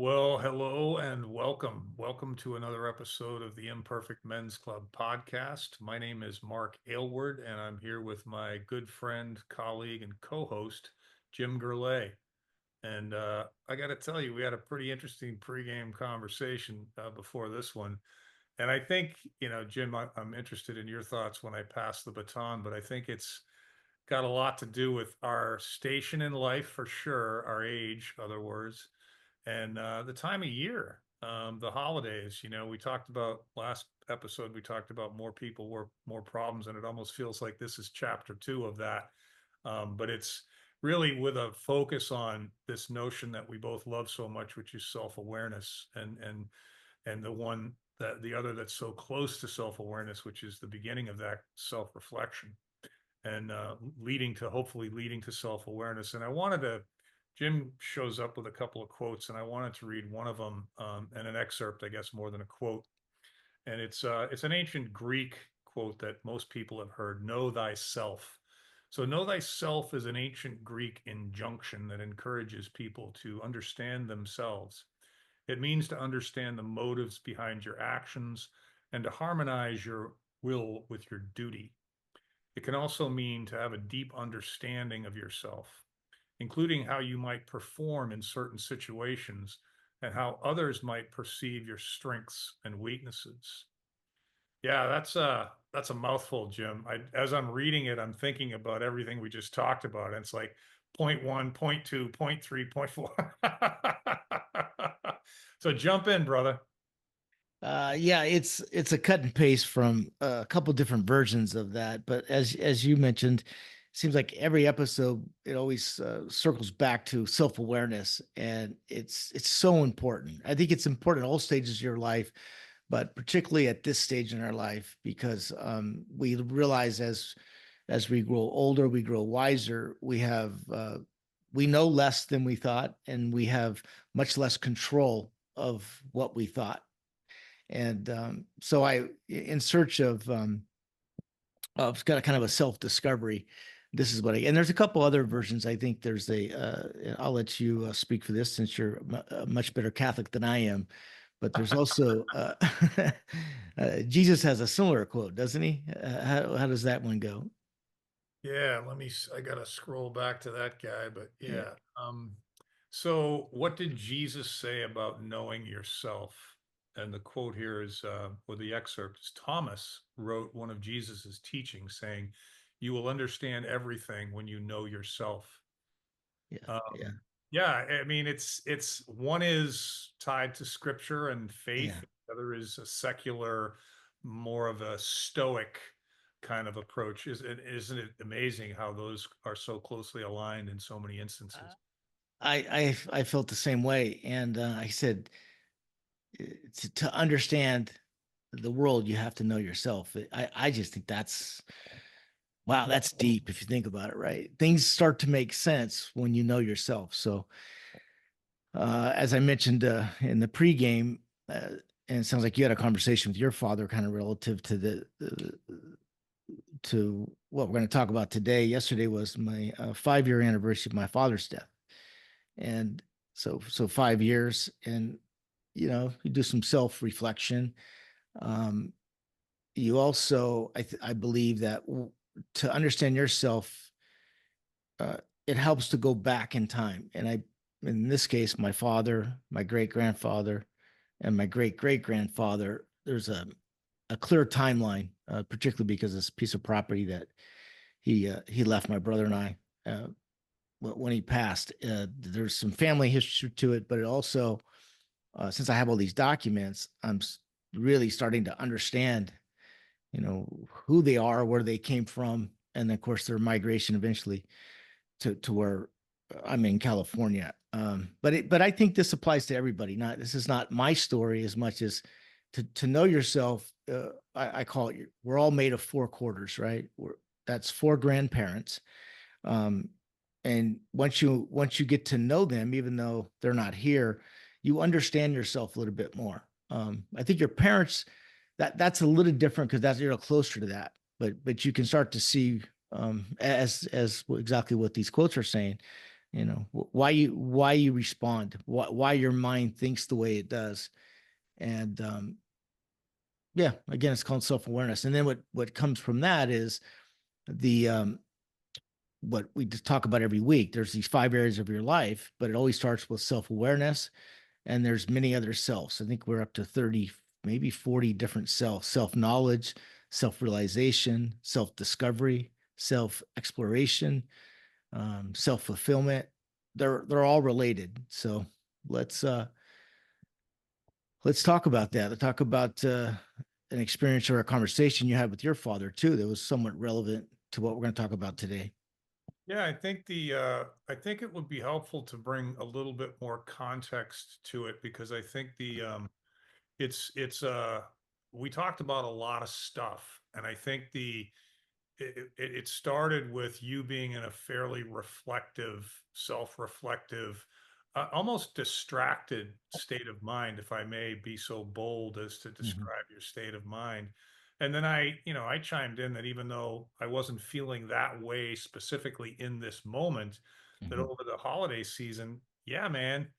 Well, hello and welcome. Welcome to another episode of the Imperfect Men's Club podcast. My name is Mark Aylward, and I'm here with my good friend, colleague, and co-host, Jim Gurley. And I got to tell you, we had a pretty interesting pregame conversation before this one. And I think, Jim, I'm interested in your thoughts when I pass the baton, but I think it's got a lot to do with our station in life for sure, our age, other words, and the time of year, the holidays. We talked about last episode. We talked about more people, more problems, and it almost feels like this is chapter two of that. But it's really with a focus on this notion that we both love so much, which is self-awareness, and the other that's so close to self-awareness, which is the beginning of that self-reflection and hopefully leading to self-awareness. And Jim shows up with a couple of quotes, and I wanted to read one of them, and an excerpt, I guess, more than a quote. And it's an ancient Greek quote that most people have heard: "Know thyself." So, know thyself is an ancient Greek injunction that encourages people to understand themselves. It means to understand the motives behind your actions and to harmonize your will with your duty. It can also mean to have a deep understanding of yourself, including how you might perform in certain situations and how others might perceive your strengths and weaknesses. Yeah, that's a mouthful, Jim. As I'm reading it, I'm thinking about everything we just talked about. And it's like point one, point two, point three, point four. So jump in, brother. Yeah, it's a cut and paste from a couple different versions of that, but as you mentioned, seems like every episode it always circles back to self-awareness, and it's so important. I think it's important at all stages of your life, but particularly at this stage in our life because we realize as we grow older, we grow wiser, we know less than we thought, and we have much less control of what we thought. And so in search of kind of a self discovery, this is what and there's a couple other versions. I think there's I'll let you speak for this since you're a much better Catholic than I am. But there's also Jesus has a similar quote, doesn't he? How does that one go? Yeah, I gotta scroll back to that guy, but Yeah. yeah. So what did Jesus say about knowing yourself? And the quote here is, or the excerpt is: Thomas wrote one of Jesus's teachings saying, "You will understand everything when you know yourself." Yeah. Yeah. Um, yeah, I mean, it's one is tied to scripture and faith. Yeah. The other is a secular, more of a Stoic kind of approach. Isn't it amazing how those are so closely aligned in so many instances? I felt the same way, and I said to understand the world, you have to know yourself. I just think that's wow, that's deep if you think about it, right? Things start to make sense when you know yourself. So, as I mentioned in the pregame, and it sounds like you had a conversation with your father, kind of relative to to what we're going to talk about today. Yesterday was my 5 year anniversary of my father's death, and so 5 years, and you do some self reflection. Um, you also, I believe that to understand yourself, uh, it helps to go back in time. And in this case, my father, my great grandfather, and my great great grandfather, there's a clear timeline, particularly because this piece of property that he left my brother and I when he passed. There's some family history to it, but it also, since I have all these documents, I'm really starting to understand, who they are, where they came from, and of course their migration eventually to where I'm in California. But I think this applies to everybody. This is not my story as much as to know yourself. I call it. We're all made of four quarters, right? That's four grandparents. Um, and once you get to know them, even though they're not here, you understand yourself a little bit more. I think your parents, that's a little different because that's you're closer to that. But you can start to see, as exactly what these quotes are saying, why you respond, why your mind thinks the way it does. And yeah, again, it's called self-awareness. And then what comes from that is the what we just talk about every week. There's these 5 areas of your life, but it always starts with self-awareness, and there's many other selves. I think we're up to 30, maybe 40 different self-knowledge, self-realization, self-discovery, self-exploration, self-fulfillment. They're all related. So let's let's talk about that. Let's talk about an experience or a conversation you had with your father too that was somewhat relevant to what we're going to talk about today. Yeah, I think it would be helpful to bring a little bit more context to it because I think it's we talked about a lot of stuff, and I think it started with you being in a fairly reflective, self-reflective, almost distracted state of mind, if I may be so bold as to Mhm, describe your state of mind. And then I chimed in that even though I wasn't feeling that way specifically in this moment, that mhm, over the holiday season, yeah, man,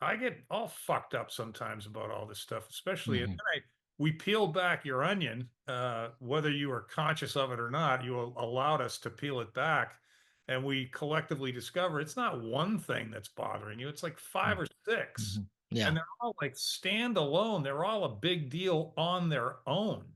I get all fucked up sometimes about all this stuff, especially and mhm, then we peeled back your onion, whether you were conscious of it or not, you allowed us to peel it back, and we collectively discover it's not one thing that's bothering you, it's like five mhm, or six, mhm. Yeah. and they're all like standalone. They're all a big deal on their own.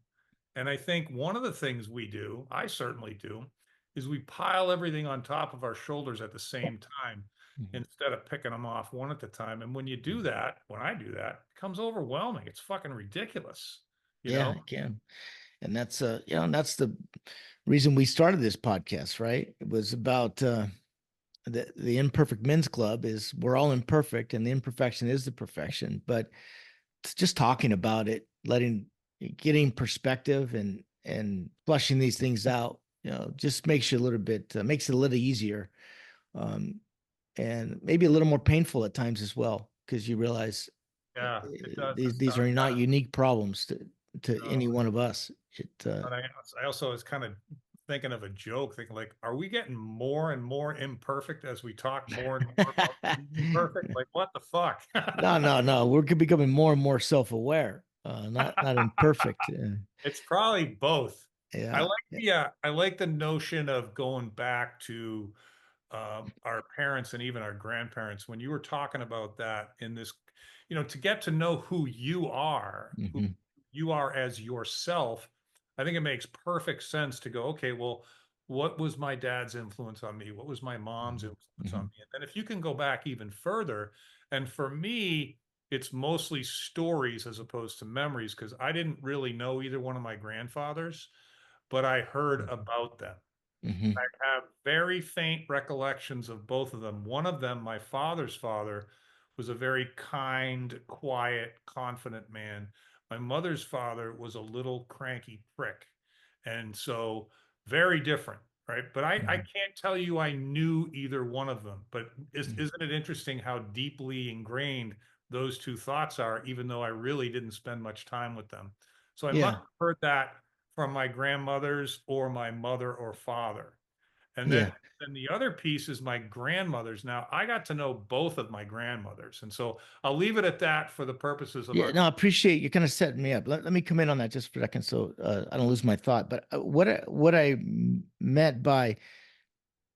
And I think one of the things we do, I certainly do, is we pile everything on top of our shoulders at the same time Mhm, instead of picking them off one at a time. And when you do mhm. that, when I do that, it becomes overwhelming. It's fucking ridiculous, you Yeah, know? I can. And that's and that's the reason we started this podcast, right? It was about the imperfect men's club. Is we're all imperfect and the imperfection is the perfection, but it's just talking about it, getting perspective and flushing these things out, just makes you a little bit makes it a little easier, um, and maybe a little more painful at times as well, because you realize Yeah, it does. these are not unique problems to No. any one of us. And I also was kind of thinking of a joke, thinking like, are we getting more and more imperfect as we talk more and more about being perfect? Like, what the fuck? No, we're becoming more and more self-aware, not imperfect. It's probably both. Yeah, yeah. I like the notion of going back to our parents and even our grandparents when you were talking about that in this, to get to know who Mhm, you are as yourself. I think it makes perfect sense to go, okay, well, what was my dad's influence on me? What was my mom's mhm, influence on mhm, me? And then if you can go back even further, and for me, it's mostly stories as opposed to memories because I didn't really know either one of my grandfathers, but I heard about them. mhm, I have very faint recollections of both of them. One of them, my father's father, was a very kind, quiet, confident man. My mother's father was a little cranky prick. And so very different, right? But I mhm, can't tell you I knew either one of them. But mhm. isn't it interesting how deeply ingrained those two thoughts are, even though I really didn't spend much time with them? So I must Yeah, have heard that from my grandmothers or my mother or father. And yeah, then the other piece is my grandmother's. Now, I got to know both of my grandmothers. And so I'll leave it at that for the purposes of yeah. our. No, I appreciate you kind of setting me up. Let me come in on that just for a second, so I don't lose my thought. But what I meant by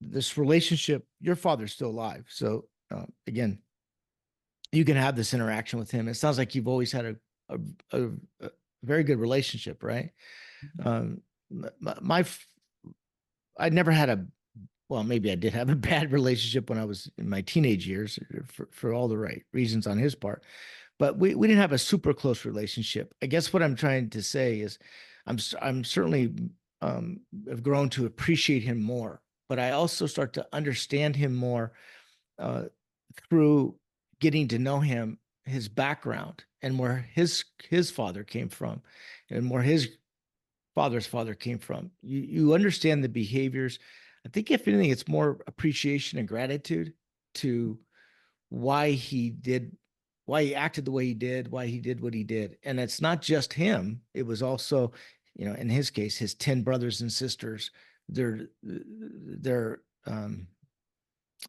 this relationship, your father's still alive, so again, you can have this interaction with him. It sounds like you've always had a, a, a very good relationship, right? Um, my I never had a well, maybe I did have a bad relationship when I was in my teenage years for all the right reasons on his part, but we didn't have a super close relationship. I guess what I'm trying to say is I'm certainly have grown to appreciate him more, but I also start to understand him more uh, through getting to know him, his background, and where his father came from, and where his father's father came from. You understand the behaviors. I think if anything, it's more appreciation and gratitude to why he did, why he acted the way he did, why he did what he did. And it's not just him. It was also, in his case, his 10 brothers and sisters, their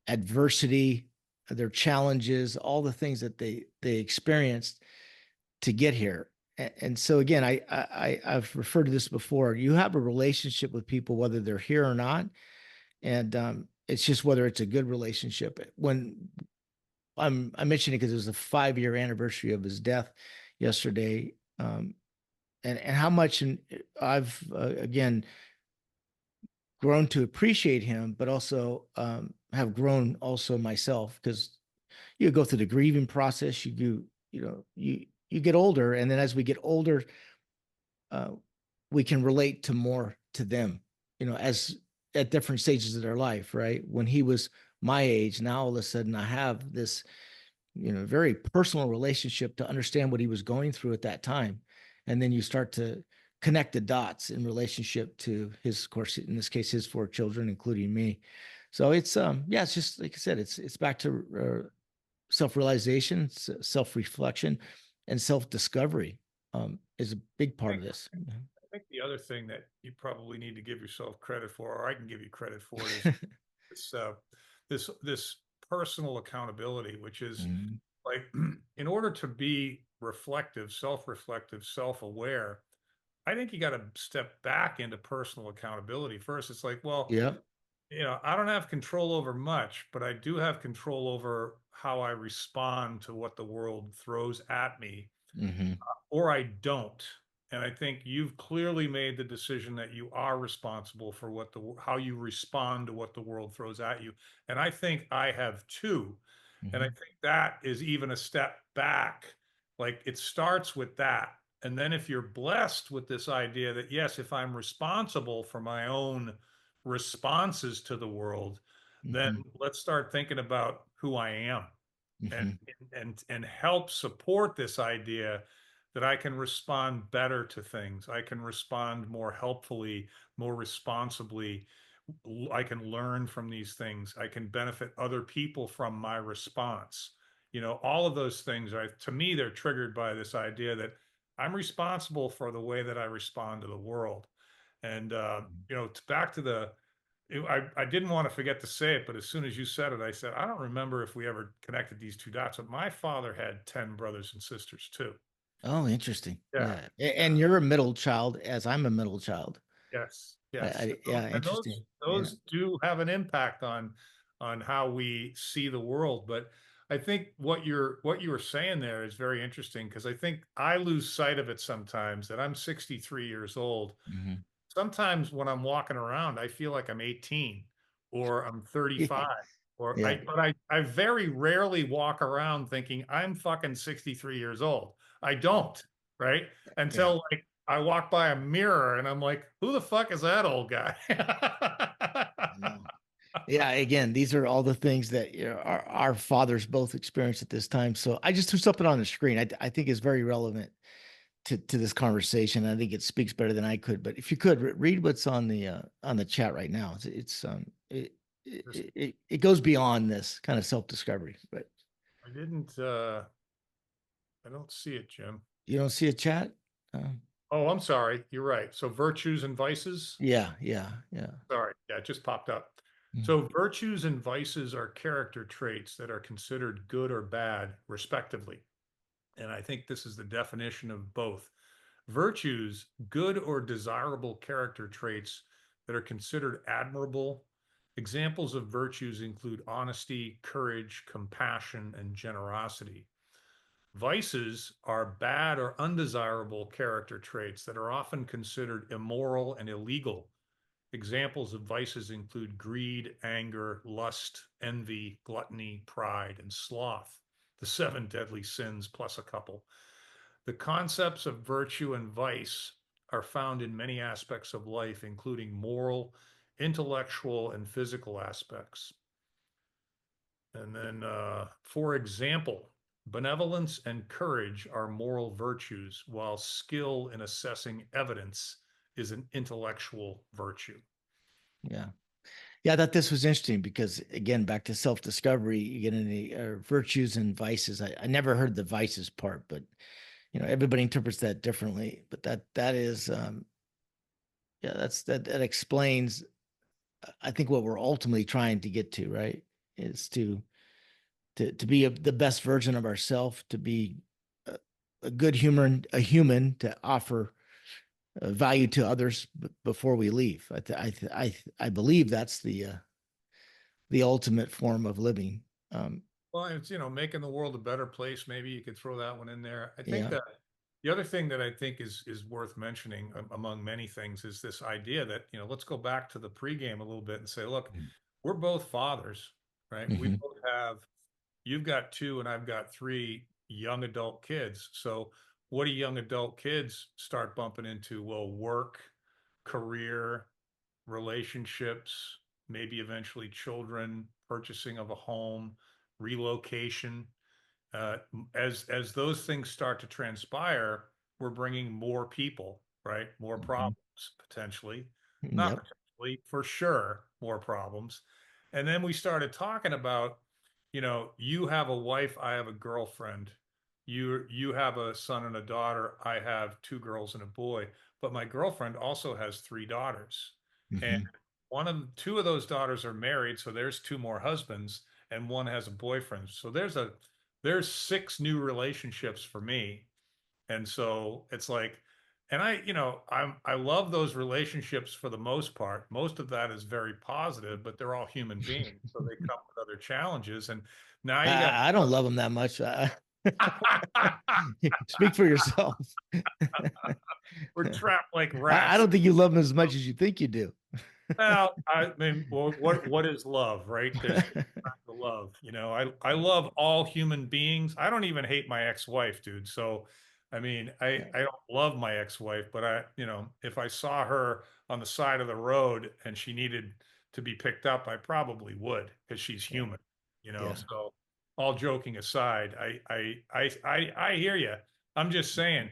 adversity, their challenges, all the things that they experienced to get here. And so again, I've referred to this before. You have a relationship with people whether they're here or not, and it's just whether it's a good relationship. When I mentioned it because it was the 5 year anniversary of his death yesterday, and how much I've again grown to appreciate him, but also have grown also myself because you go through the grieving process. You get older, and then as we get older, uh, we can relate to more to them. As at different stages of their life, right? When he was my age, now all of a sudden I have this very personal relationship to understand what he was going through at that time. And then you start to connect the dots in relationship to his, of course, in this case, his 4 children, including me. So yeah, it's just like I said, it's back to self-realization, self-reflection, and self-discovery is a big I part of think, this. I think the other thing that you probably need to give yourself credit for, or I can give you credit for it, is this this personal accountability, which is Mhm. like in order to be reflective, self-reflective, self-aware, I think you got to step back into personal accountability first. It's like, well, Yep. I don't have control over much, but I do have control over how I respond to what the world throws at me, Hmm. or I don't. And I think you've clearly made the decision that you are responsible for how you respond to what the world throws at you. And I think I have too. And I Hmm. think that is even a step back. Like it starts with that. And then if you're blessed with this idea that, yes, if I'm responsible for my own responses to the world, then Hmm. let's start thinking about who I am and Hmm. and help support this idea that I can respond better to things. I can respond more helpfully, more responsibly. I can learn from these things. I can benefit other people from my response. All of those things are, to me, they're triggered by this idea that I'm responsible for the way that I respond to the world. And, back to I didn't want to forget to say it, but as soon as you said it, I said, I don't remember if we ever connected these two dots, but my father had 10 brothers and sisters too. Oh, interesting. Yeah. Yeah. And you're a middle child, as I'm a middle child. Yes, yes. Yeah, And those interesting. Yeah. those do have an impact on how we see the world. But I think what you were saying there is very interesting because I think I lose sight of it sometimes that I'm 63 years old. Mhm. Sometimes when I'm walking around, I feel like I'm 18 or I'm 35 or Yeah. I very rarely walk around thinking I'm fucking 63 years old. I don't, right? Yeah. Until like I walk by a mirror and I'm like, who the fuck is that old guy? I know. Yeah, again, these are all the things that our fathers both experienced at this time. So I just threw something on the screen. I think is very relevant to this conversation. I think it speaks better than I could. But if you could read what's on the chat right now, it goes beyond this kind of self discovery. But I didn't I don't see it, Jim. you don't see a chat? Uh, Oh, I'm sorry. You're right. So virtues and vices. yeah, yeah, yeah. Sorry. Yeah, it just popped up. Mm. So virtues and vices are character traits that are considered good or bad, respectively. And I think this is the definition of both. Virtues, good or desirable character traits that are considered admirable. Examples of virtues include honesty, courage, compassion, and generosity. Vices are bad or undesirable character traits that are often considered immoral and illegal. Examples of vices include greed, anger, lust, envy, gluttony, pride, and sloth, the seven deadly sins plus a couple. The concepts of virtue and vice are found in many aspects of life, including moral, intellectual, and physical aspects. And then, for example, benevolence and courage are moral virtues, while skill in assessing evidence is an intellectual virtue. Yeah. Yeah, I thought this was interesting because, again, back to self discovery, you get into the virtues and vices. I never heard the vices part, but everybody interprets that differently. But that is, yeah, that explains, I think, what we're ultimately trying to get to, right? is to be the best version of ourselves, to be a, a good human to offer value to others before we leave. I believe that's the ultimate form of living. Well, it's, making the world a better place. Maybe you could throw that one in there. I think Yeah. that the other thing that I think is worth mentioning among many things is this idea that, let's go back to the pregame a little bit and say, look, we're both fathers, right? We Mm-hmm. both have, you've got two and I've got three young adult kids. So what do young adult kids start bumping into? Well, work, career, relationships, maybe eventually children, purchasing of a home, relocation. As those things start to transpire, we're bringing more people, right? More Mm-hmm. problems potentially, not Yep. potentially, for sure, more problems. And then we started talking about, you have a wife, I have a girlfriend. You have a son and a daughter, I have two girls and a boy, but my girlfriend also has three daughters. And Mm-hmm. two of those daughters are married, so there's two more husbands, and one has a boyfriend. So there's six new relationships for me. And so it's like, and I love those relationships for the most part. Most of that is very positive, but they're all human beings. So they come with other challenges. And now you got, I don't love them that much. Speak for yourself. we're trapped like I rats. don't think you love them as much as you think you do. Well, I mean, well, what is love, right? There's different kinds of love. I love all human beings. I don't even hate my ex-wife, dude. So, I mean, I don't love my ex-wife, but if I saw her on the side of the road and she needed to be picked up, I probably would because she's Yeah. human. Yeah. So all joking aside, I hear you. I'm just saying,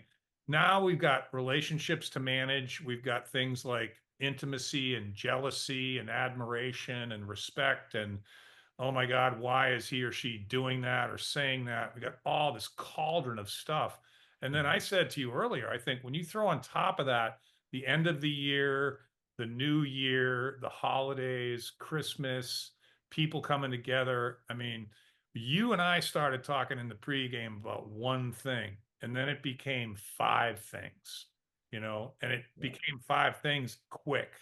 now we've got relationships to manage. We've got things like intimacy and jealousy and admiration and respect and, oh my God, why is he or she doing that or saying that? We got all this cauldron of stuff. And then I said to you earlier, I think when you throw on top of that the end of the year, the new year, the holidays, Christmas, people coming together, I mean, you and I started talking in the pregame about one thing, and then it became five things, and it Yeah. became five things quick,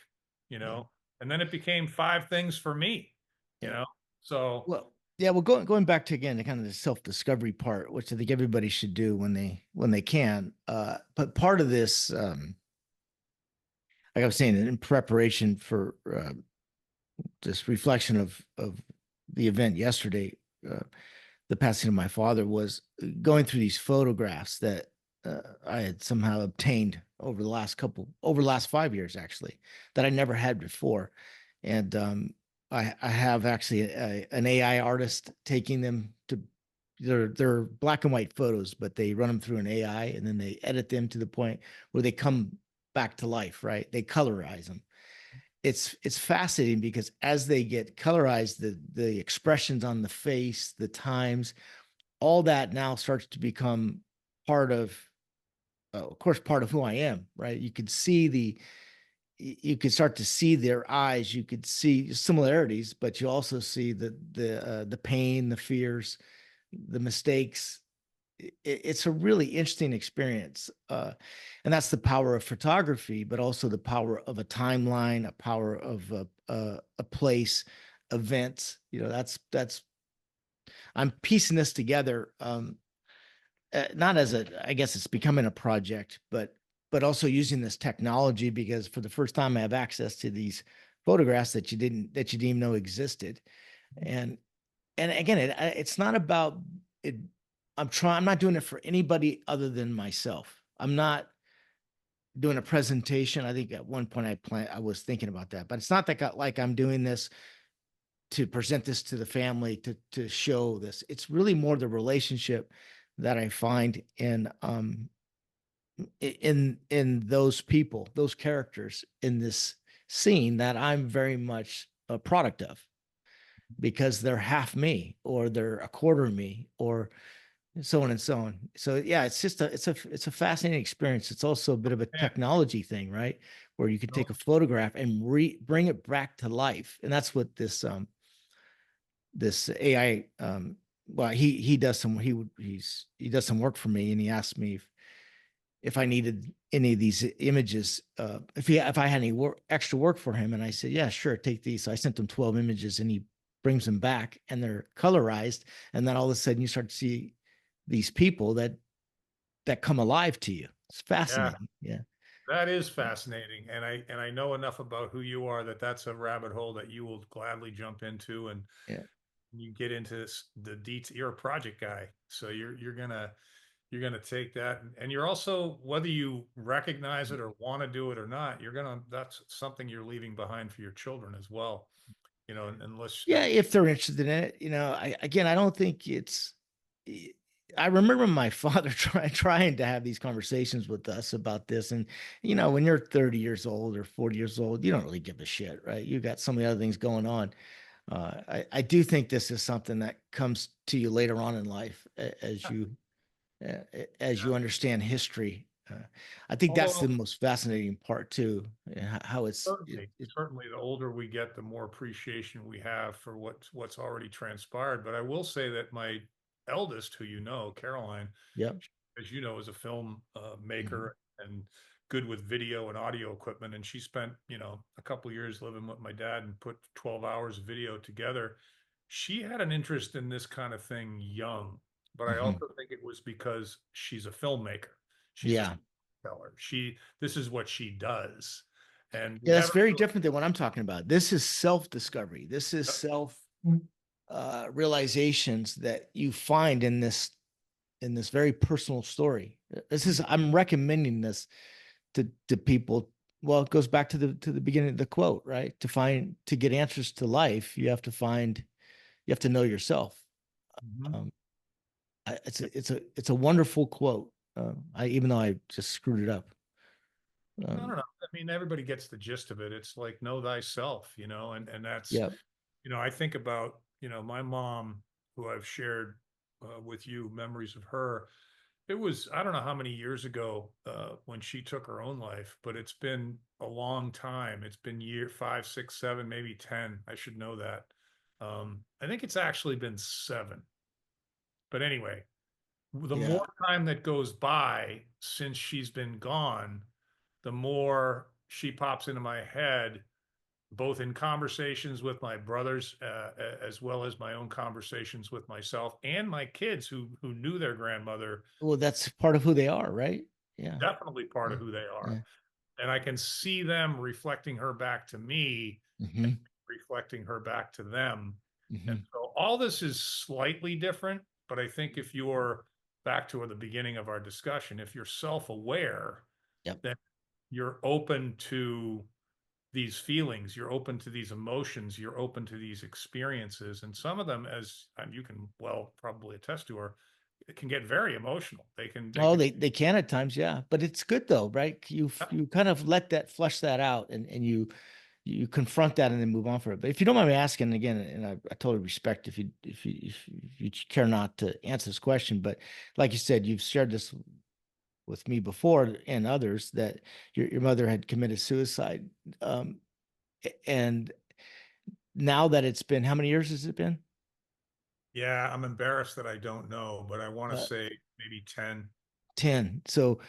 you Yeah. know, and then it became five things for me, you Yeah. know. So Well, yeah, well, going back to again the kind of the self-discovery part, which I think everybody should do when they can. But part of this, like I was saying, in preparation for this reflection of the event yesterday, uh, the passing of my father, was going through these photographs that I had somehow obtained over the last 5 years, actually, that I never had before. And I have actually an AI artist taking them to, they're black and white photos, but they run them through an AI and then they edit them to the point where they come back to life, right? They colorize them. It's fascinating because as they get colorized, the expressions on the face, the times, all that now starts to become part of course, part of who I am, right? You could start to see their eyes, you could see similarities, but you also see the pain, the fears, the mistakes. It's a really interesting experience, and that's the power of photography, but also the power of a timeline, a power of a place, events. That's I'm piecing this together. Not as I guess it's becoming a project, but also using this technology, because for the first time I have access to these photographs that you didn't even know existed. And again, it's not about it. I'm not doing it for anybody other than myself. I'm not doing a presentation. I think at one point I was thinking about that, but it's not like I'm doing this to present this to the family, to show this. It's really more the relationship that I find in those people, those characters in this scene, that I'm very much a product of, because they're half me or they're a quarter of me, or so on and so on. So yeah, it's a fascinating experience. It's also a bit of a man, technology thing, right? Where you could take a photograph and bring it back to life. And that's what this AI. Well, he does some he does some work for me, and he asked me if I needed any of these images, if I had any extra work for him, and I said, yeah, sure, take these. So I sent him 12 images, and he brings them back, and they're colorized, and then all of a sudden you start to see these people that come alive to you. It's Yeah, fascinating. Yeah, that is fascinating. And I know enough about who you are that that's a rabbit hole that you will gladly jump into. And yeah, you get into the detail. You're a project guy, so you're gonna take that, and you're also, whether you recognize it or want to do it or not, that's something you're leaving behind for your children as well. Unless yeah. If they're interested in it, I don't think it's. I remember my father trying to have these conversations with us about this, and when you're 30 years old or 40 years old, you don't really give a shit, right? You got so many other things going on. I do think this is something that comes to you later on in life uh, as you understand history. I think that's the although most fascinating part too. How certainly the older we get, the more appreciation we have for what's already transpired. But I will say that my eldest, who Caroline, yep. as you know, is a film Mhm. maker and good with video and audio equipment. And she spent, a couple years living with my dad and put 12 hours of video together. She had an interest in this kind of thing young, but I Mhm. also think it was because she's a filmmaker. She's a Yeah. storyteller. This is what she does. And we Yeah, that's haven't very really, different than what I'm talking about. This is self-discovery. This is self realizations that you find in this very personal story. This is I'm recommending this to people. Well, it goes back to the beginning of the quote, right? To get answers to life, you have to know yourself. Mhm. Um, it's a wonderful quote. I even though I just screwed it up. I don't Um, know. I mean, everybody gets the gist of it. It's like know thyself, and that's, yeah, I think about, my mom, who I've shared with you memories of her. It was, I don't know how many years ago when she took her own life, but it's been a long time. It's been year five, six, seven, maybe 10. I should know that. I think it's actually been seven. But anyway, the yeah. more time that goes by since she's been gone, the more she pops into my head, both in conversations with my brothers, as well as my own conversations with myself and my kids who knew their grandmother. Well, that's part of who they are, right? Yeah, Definitely part yeah, of who they are. yeah. And I can see them reflecting her back to me and Hmm. reflecting her back to them. And Hmm. so all this is slightly different, but I think if you're back to the beginning of our discussion, if you're self-aware, Yep. then you're open to these feelings, you're open to these emotions, you're open to these experiences. And some of them, as you can well probably attest to, are it can get very emotional. They Oh, can they can at times, yeah. But it's good though, right? You kind of let that flush that out, and you confront that and then move on for it. But if you don't mind me asking again, and I totally respect if you care not to answer this question, but like you said, you've shared this with me before and others that your mother had committed suicide. Um, and now that it's been, how many years has it been? Yeah, I'm embarrassed that I don't know, but I want to Uh, say maybe 10. 10. So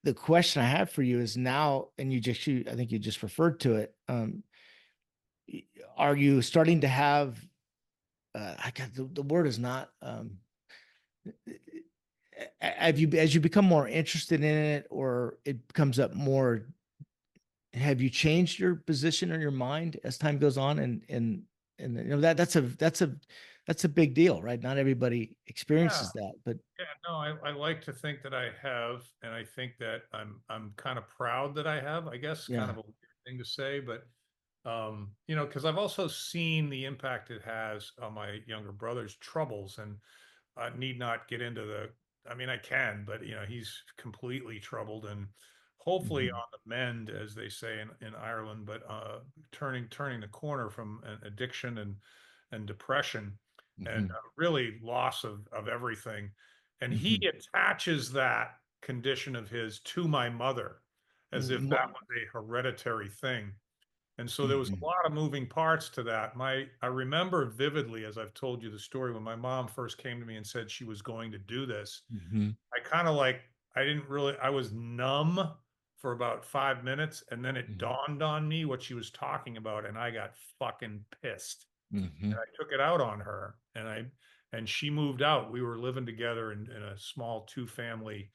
the question I have for you is now, and I think you just referred to it. Are you starting to have, I got the word is not, as you become more interested in it or it comes up more, have you changed your position or your mind as time goes on? And that's a big deal, right? Not everybody Yeah, experiences that, but yeah, no, I like to think that I have, and I think that I'm kind of proud that I have, I guess, kind yeah. of a weird thing to say, but because I've also seen the impact it has on my younger brother's troubles, and I need not get into I mean, I can, but he's completely troubled and hopefully Hmm. on the mend, as they say in Ireland, but turning the corner from an addiction and depression and Hmm. really loss of everything. And he Hmm. attaches that condition of his to my mother as if that was a hereditary thing. And so there was a Mhm. lot of moving parts to that. I remember vividly, as I've told you the story, when my mom first came to me and said she was going to do this, Mhm. I kind of like, I didn't really, I was numb for about 5 minutes. And then it Mhm. dawned on me what she was talking about. And I got fucking pissed. And Mhm. I took it out on her. And she moved out. We were living together in a small two-family,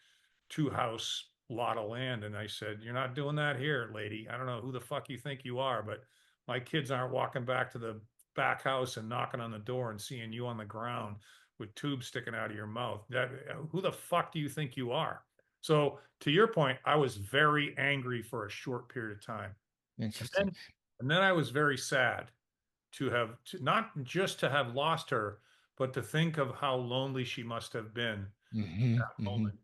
two-house lot of land. And I said, "You're not doing that here, lady. I don't know who the fuck you think you are, but my kids aren't walking back to the back house and knocking on the door and seeing you on the ground with tubes sticking out of your mouth. Who the fuck do you think you are?" So to your point, I was very angry for a short period of time. And Interesting. then and then I was very sad not just to have lost her, but to think of how lonely she must have been Mhm. that Mhm. moment.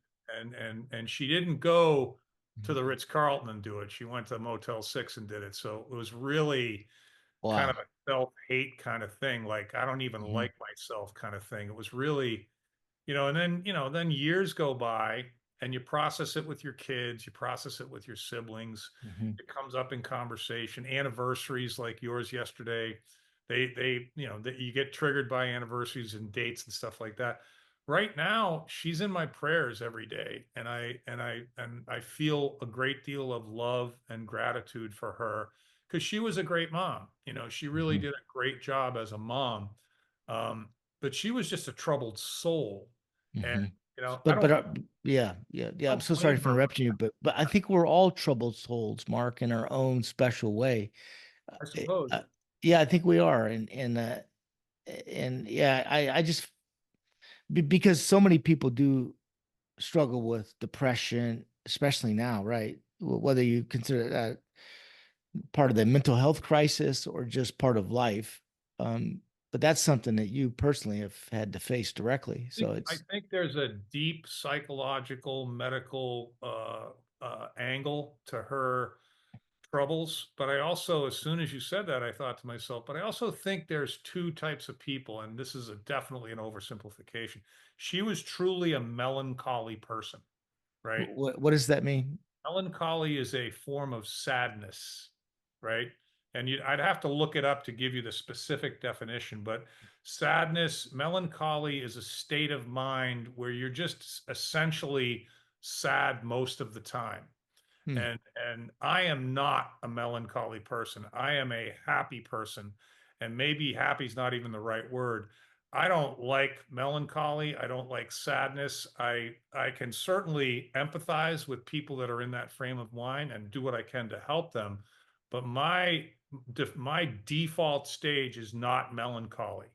And she didn't go to Mhm. the Ritz-Carlton and do it. She went to Motel 6 and did it. So it was really kind of Wow. a self-hate kind of thing. Like, I don't even Mhm. like myself kind of thing. It was really, and then years go by and you process it with your kids, you process it with your siblings. Mhm. It comes up in conversation, anniversaries like yours yesterday. You get triggered by anniversaries and dates and stuff like that. Right now, she's in my prayers every day, and I feel a great deal of love and gratitude for her because she was a great mom. She really Mhm. did a great job as a mom. Um, but she was just a troubled soul. And, Mhm. I But don't, yeah, yeah, yeah. I'm don't so sorry blame for her. interrupting you, but I think we're all troubled souls, Mark, in our own special way. Uh, I eh, suppose. yeah, I think we are, and yeah, I just because so many people do struggle with depression, especially now, right? Whether you consider that part of the mental health crisis or just part of life. Um, but that's something that you personally have had to face directly. So I it's think there's a deep psychological, medical angle to her troubles. But I also, as soon as you said that, I thought to myself, but I also think there's two types of people, and this is definitely an oversimplification. She was truly a melancholy person, right? what does that mean? Melancholy is a form of sadness, right? And I'd have to look it up to give you the specific definition, but melancholy is a state of mind where you're just essentially sad most of the time. Hmm. And I am not a melancholy person. I am a happy person. And maybe happy is not even the right word. I don't like melancholy. I don't like sadness. I can certainly empathize with people that are in that frame of mind and do what I can to help them. But my default stage is not melancholy.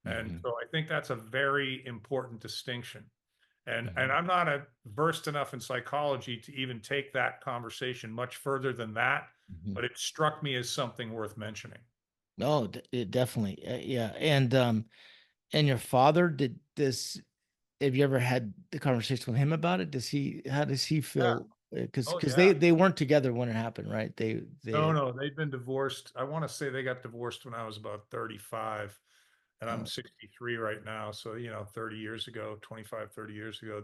And Hmm. so I think that's a very important distinction. And Hmm. I'm not versed enough in psychology to even take that conversation much further than that, Hmm. but it struck me as something worth mentioning. Oh, it definitely, yeah. And your father did this. Have you ever had the conversation with him about it? How does he Yeah. feel? Oh Because yeah. they weren't together when it happened, right? No, They no, they've been divorced. I want to say they got divorced when I was about 35, and I'm uh, 63 right now. So, 30 years ago, 25, 30 years ago,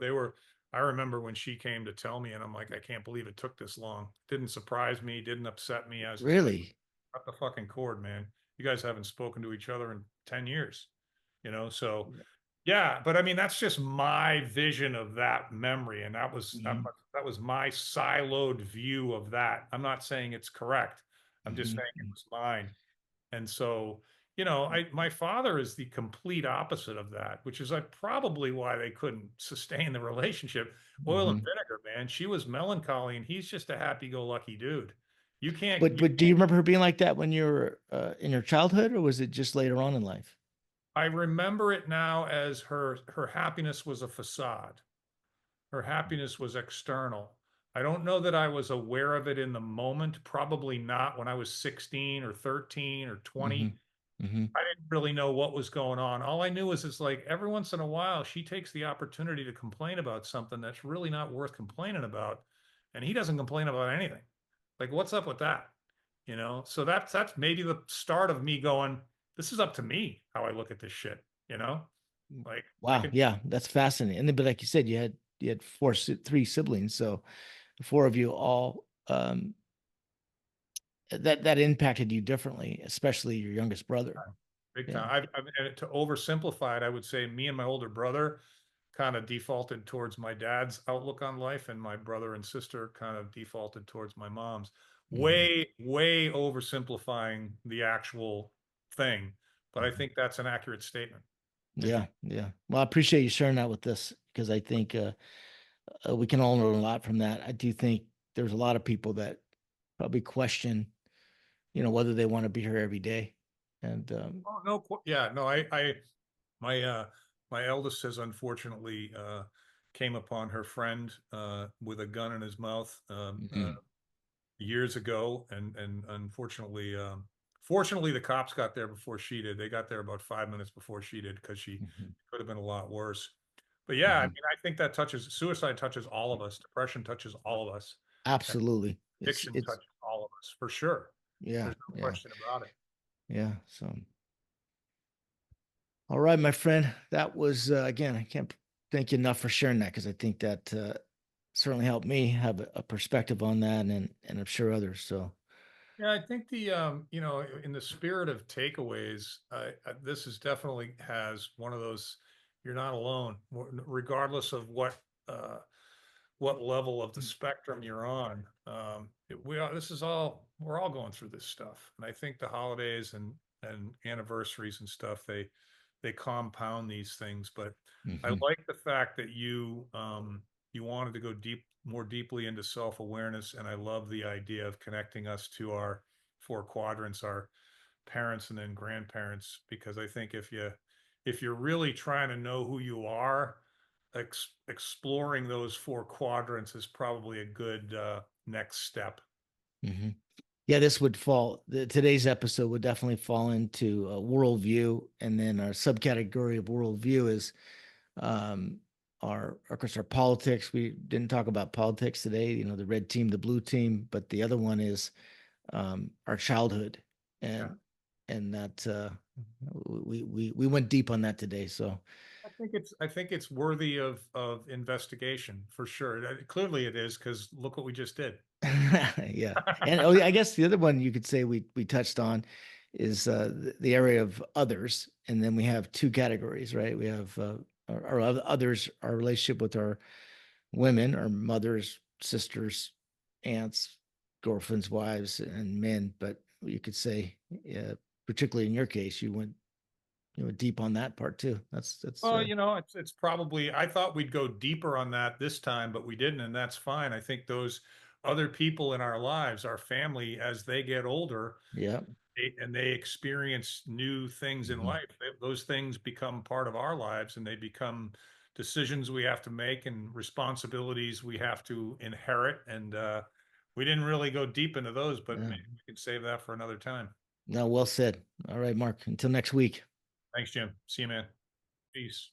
I remember when she came to tell me, and I'm like, I can't believe it took this long. Didn't surprise me, didn't upset me. I was just like, really. cut the fucking cord, man. You guys haven't spoken to each other in 10 years, so yeah, but I mean, that's just my vision of that memory. And Mhm. that was my siloed view of that. I'm not saying it's correct. I'm just saying it Mhm. was mine. And so, my father is the complete opposite of that, which is probably why they couldn't sustain the relationship. Oil and Mhm. vinegar, man. She was melancholy and he's just a happy-go-lucky dude. You can't, But do you remember her being like that when you were in your childhood, or was it just later on in life? I remember it now as her happiness was a facade. Her happiness was external. I don't know that I was aware of it in the moment, probably not when I was 16 or 13 or Hmm. 20. Hmm. I didn't really know what was going on. All I knew is it's like every once in a while she takes the opportunity to complain about something that's really not worth complaining about, and he doesn't complain about anything. Like, what's up with that? So that's maybe the start of me going, this is up to me how I look at this shit, like I Wow, can. yeah, that's fascinating. And then, but like you said, you had three siblings, so the four of you all that impacted you differently, especially your youngest brother. time, big Yeah. time. And to oversimplify it, I would say me and my older brother kind of defaulted towards my dad's outlook on life, and my brother and sister kind of defaulted towards my mom's. Mhm. Way oversimplifying the actual thing, but I Mhm. think that's an accurate statement. Yeah, yeah. Well, I appreciate you sharing that with us because I think we can all learn a lot from that. I do think there's a lot of people that probably question, whether they want to be here every day. And Oh, no, yeah, no, my my eldest has unfortunately came upon her friend with a gun in his mouth mhm, years ago, and unfortunately, fortunately, the cops got there before she did. They got there about 5 minutes before she did because she mhm, could have been a lot worse. But yeah, I mhm. mean, I think that touches suicide touches all of us. Depression touches all of us. And Absolutely. addiction It's touches all of us for sure. yeah, There's no yeah, question about it. yeah. So all right, my friend. That was again, I can't thank you enough for sharing that because I think that certainly helped me have a perspective on that, and I'm sure others. So Yeah, I think in the spirit of takeaways, this is definitely has one of those. You're not alone, regardless of what level of the spectrum you're on. This is all we're all going through this stuff, and I think the holidays and anniversaries and stuff they compound these things. But I mhm, like the fact that you wanted to go more deeply into self awareness, and I love the idea of connecting us to our four quadrants, our parents and then grandparents, because I think if you're really trying to know who you are, exploring those four quadrants is probably a good next step. mhm. Yeah, this would fall. Today's episode would definitely fall into worldview, and then our subcategory of worldview is um, of course, our politics. We didn't talk about politics today. The red team, the blue team, but the other one is our childhood, Yeah, and that we went deep on that today. So I think it's worthy of investigation for sure. Clearly, it is because look what we just did. yeah, and oh, yeah, I guess the other one you could say we touched on is the area of others, and then we have two categories, right? We have our others, our relationship with our women, our mothers, sisters, aunts, girlfriends, wives, and men. But you could say, particularly in your case, you went deep on that part too. That's Well, it's probably I thought we'd go deeper on that this time, but we didn't, and that's fine. I think those other people in our lives, our family, as they get older, yeah. and they experience new things in Mhm. life, those things become part of our lives, and they become decisions we have to make and responsibilities we have to inherit. And we didn't really go deep into those, but Yeah. maybe we can save that for another time. No, well said. All right, Mark. Until next week. Thanks, Jim. See you, man. Peace.